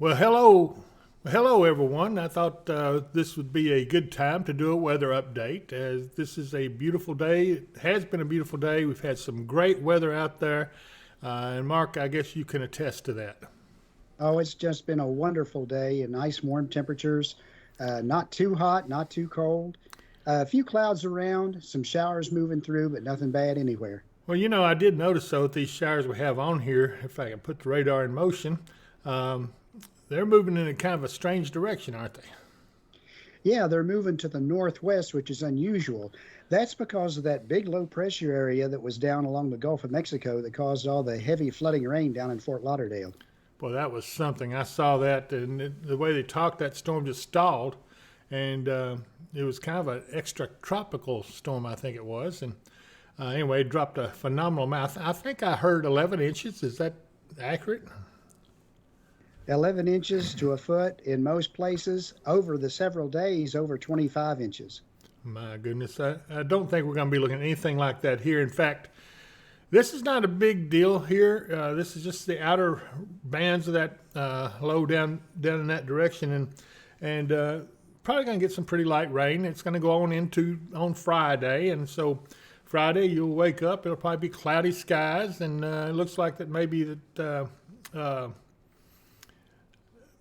Well, hello, everyone. I thought this would be a good time to do a weather update, as this is a beautiful day. It has been a beautiful day. We've had some great weather out there, and Mark, I guess you can attest to that. Oh, it's just been a wonderful day and nice warm temperatures. Not too hot, not too cold. A few clouds around, some showers moving through, but nothing bad anywhere. Well, I did notice though with these showers we have on here, if I can put the radar in motion, um, they're moving in a kind of a strange direction, aren't they? Yeah, they're moving to the northwest, which is unusual. That's because of that big low pressure area that was down along the Gulf of Mexico that caused all the heavy flooding rain down in Fort Lauderdale. Boy, that was something. I saw that, and the way they talked, that storm just stalled, and it was kind of an extra tropical storm, I think it was. And anyway, it dropped a phenomenal amount. I think I heard 11 inches. Is that accurate? 11 inches to a foot in most places. Over the several days, over 25 inches. My goodness, I don't think we're going to be looking at anything like that here. In fact, this is not a big deal here. This is just the outer bands of that low down in that direction, and probably going to get some pretty light rain. It's going to go on Friday, and so Friday you'll wake up. It'll probably be cloudy skies, and it looks like that maybe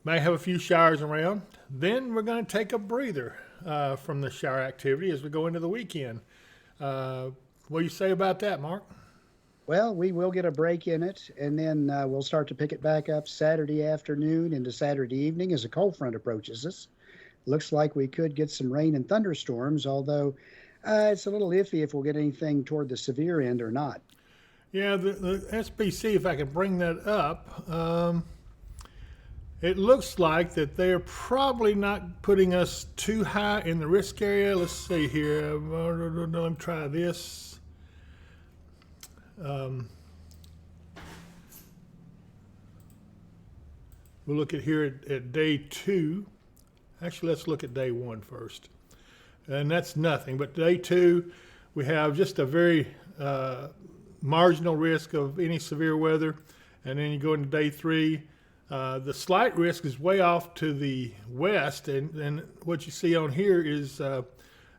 may have a few showers around. Then we're going to take a breather from the shower activity as we go into the weekend. What do you say about that, Mark? Well, we will get a break in it, and then we'll start to pick it back up Saturday afternoon into Saturday evening as a cold front approaches us. Looks like we could get some rain and thunderstorms, although it's a little iffy if we'll get anything toward the severe end or not. Yeah, the SPC, if I can bring that up, it looks like that they're probably not putting us too high in the risk area. Let's see here. Let me try this. Um, we'll look at here at day 2. Actually, let's look at day 1 first. And that's nothing. But day 2, we have just a very marginal risk of any severe weather. And then you go into day 3. The slight risk is way off to the west. And what you see on here is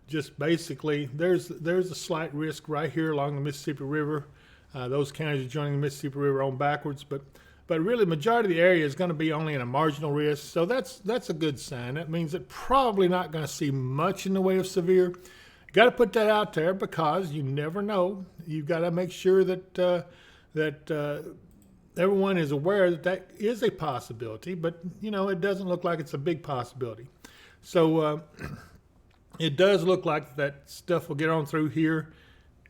just basically there's a slight risk right here along the Mississippi River. Those counties are joining the Mississippi River on backwards, but really the majority of the area is going to be only in a marginal risk, so that's a good sign. That means that probably not going to see much in the way of severe. Got to put that out there because you never know. You've got to make sure that everyone is aware that is a possibility, but it doesn't look like it's a big possibility. So it does look like that stuff will get on through here.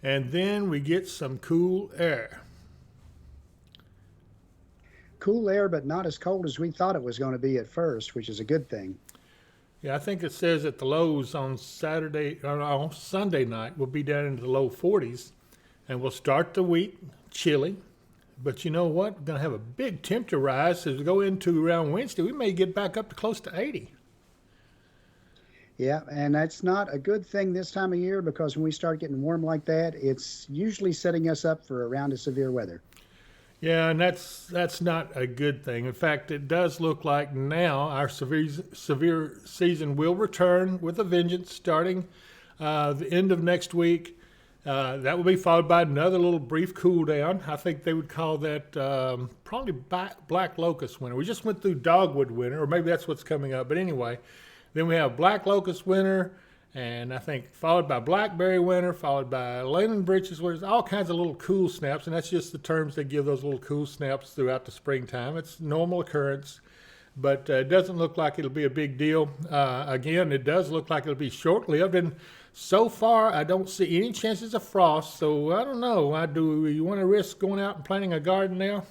And then we get some cool air. Cool air, but not as cold as we thought it was going to be at first, which is a good thing. Yeah, I think it says that the lows on Sunday night will be down into the low 40s, and we'll start the week chilly. But you know what? We're going to have a big temperature rise as we go into around Wednesday. We may get back up to close to 80. Yeah, and that's not a good thing this time of year because when we start getting warm like that, it's usually setting us up for a round of severe weather. Yeah, and that's not a good thing. In fact, it does look like now our severe season will return with a vengeance starting the end of next week. That will be followed by another little brief cool down. I think they would call that probably black locust winter. We just went through dogwood winter, or maybe that's what's coming up. But anyway, then we have black locust winter, and I think followed by blackberry winter, followed by Leyland breeches winter, all kinds of little cool snaps, and that's just the terms they give those little cool snaps throughout the springtime. It's a normal occurrence, but it doesn't look like it'll be a big deal. Again, it does look like it'll be short-lived, and so far I don't see any chances of frost, so I don't know. Do you want to risk going out and planting a garden now?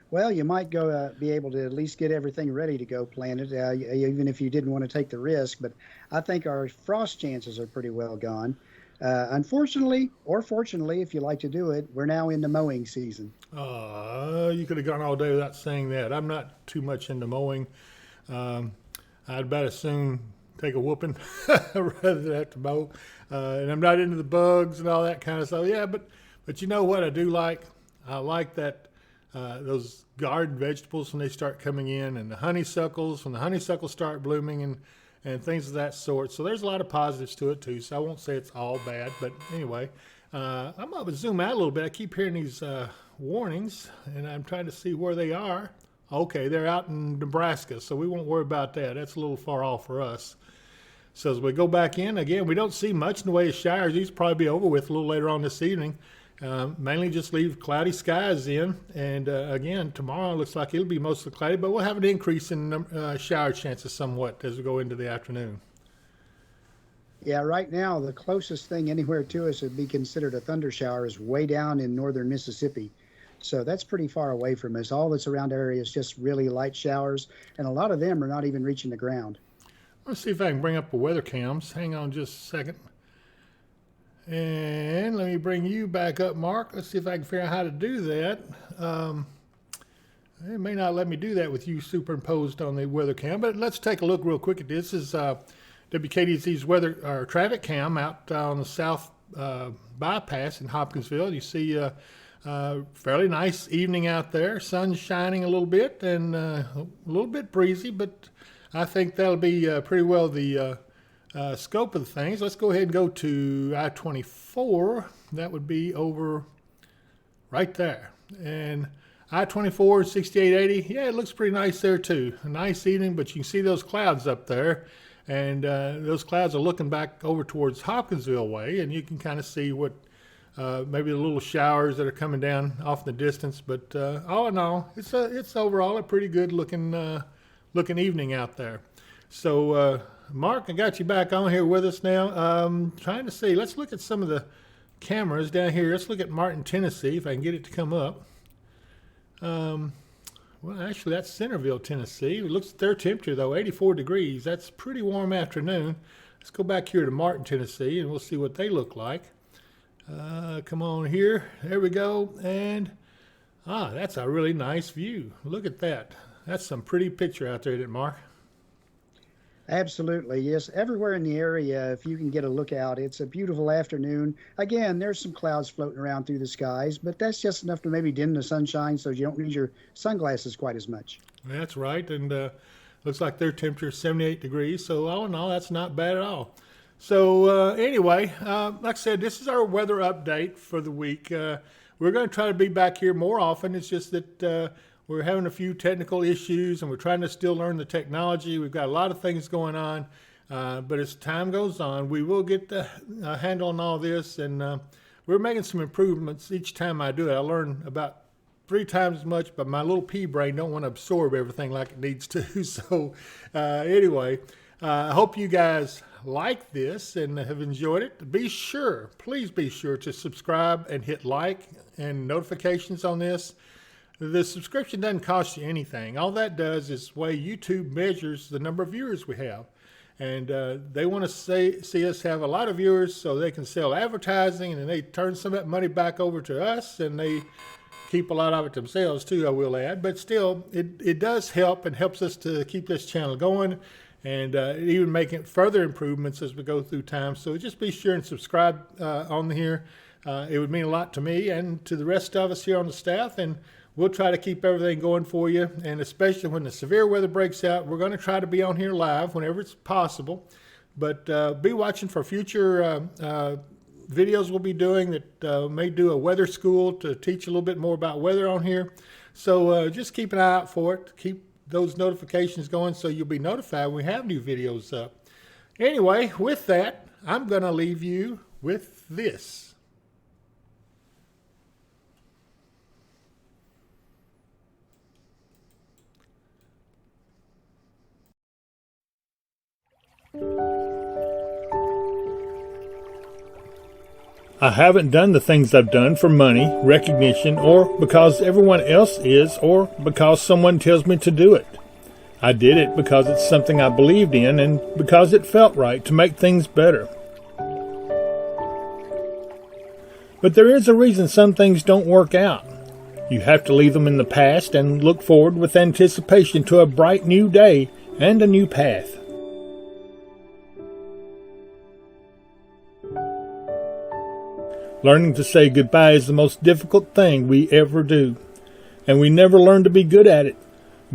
Well, you might go be able to at least get everything ready to go planted, even if you didn't want to take the risk. But I think our frost chances are pretty well gone. Unfortunately, or fortunately, if you like to do it, we're now into mowing season. You could have gone all day without saying that. I'm not too much into mowing. I'd about as soon take a whooping rather than have to mow. And I'm not into the bugs and all that kind of stuff. Yeah, but you know what I do like? I like that those garden vegetables when they start coming in, and the honeysuckles when the honeysuckles start blooming, and things of that sort. So there's a lot of positives to it too. So I won't say it's all bad, but anyway, I'm going to zoom out a little bit. I keep hearing these warnings, and I'm trying to see where they are. Okay, they're out in Nebraska, so we won't worry about that. That's a little far off for us. So as we go back in, again, we don't see much in the way of showers. These will probably be over with a little later on this evening. Mainly just leave cloudy skies in. And again, tomorrow looks like it'll be mostly cloudy, but we'll have an increase in shower chances somewhat as we go into the afternoon. Yeah, right now, the closest thing anywhere to us would be considered a thunder shower is way down in northern Mississippi. So that's pretty far away from us. All that's around our area is just really light showers, and a lot of them are not even reaching the ground. Let's see if I can bring up the weather cams. Hang on just a second. And let me bring you back up, Mark. Let's see if I can figure out how to do that. It may not let me do that with you superimposed on the weather cam, but let's take a look real quick at this. This is WKDZ's weather or traffic cam out on the south bypass in Hopkinsville. You see fairly nice evening out there. Sun's shining a little bit and a little bit breezy, but I think that'll be pretty well the scope of the things. Let's go ahead and go to I-24. That would be over right there. And I-24, 6880, yeah, it looks pretty nice there too. A nice evening, but you can see those clouds up there. And those clouds are looking back over towards Hopkinsville way, and you can kind of see what maybe the little showers that are coming down off in the distance. But all in all, it's overall a pretty good looking evening out there. So Mark, I got you back on here with us now. Trying to see, let's look at some of the cameras down here. Let's look at Martin, Tennessee, if I can get it to come up. Well, actually, that's Centerville, Tennessee. It looks at their temperature, though, 84 degrees. That's a pretty warm afternoon. Let's go back here to Martin, Tennessee, and we'll see what they look like. Come on here. There we go. And, that's a really nice view. Look at that. That's some pretty picture out there, isn't it, Mark? Absolutely, yes. Everywhere in the area, if you can get a look out, it's a beautiful afternoon. Again, there's some clouds floating around through the skies, but that's just enough to maybe dim the sunshine so you don't need your sunglasses quite as much. That's right, and looks like their temperature is 78 degrees, so all in all, that's not bad at all. So anyway, like I said, this is our weather update for the week. We're going to try to be back here more often. It's just that we're having a few technical issues, and we're trying to still learn the technology. We've got a lot of things going on, but as time goes on, we will get the handle on all this, and we're making some improvements each time I do it. I learn about 3 times as much, but my little pea brain don't want to absorb everything like it needs to. So anyway, I hope you guys like this and have enjoyed it. Please be sure to subscribe and hit like and notifications on this. The subscription doesn't cost you anything. All that does is way YouTube measures the number of viewers we have. And they want to see us have a lot of viewers so they can sell advertising, and then they turn some of that money back over to us, and they keep a lot of it themselves too, I will add. But still, it does help and helps us to keep this channel going, and even making further improvements as we go through time. So just be sure and subscribe on here. It would mean a lot to me and to the rest of us here on the staff, and we'll try to keep everything going for you, and especially when the severe weather breaks out, we're going to try to be on here live whenever it's possible. But be watching for future videos we'll be doing that may do a weather school to teach a little bit more about weather on here. So just keep an eye out for it. Keep those notifications going so you'll be notified when we have new videos up. Anyway, with that, I'm going to leave you with this. I haven't done the things I've done for money, recognition, or because everyone else is, or because someone tells me to do it. I did it because it's something I believed in and because it felt right to make things better. But there is a reason some things don't work out. You have to leave them in the past and look forward with anticipation to a bright new day and a new path. Learning to say goodbye is the most difficult thing we ever do. and we never learn to be good at it.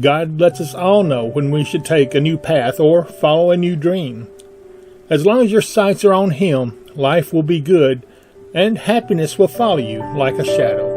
God lets us all know when we should take a new path or follow a new dream. As long as your sights are on Him, life will be good, and happiness will follow you like a shadow.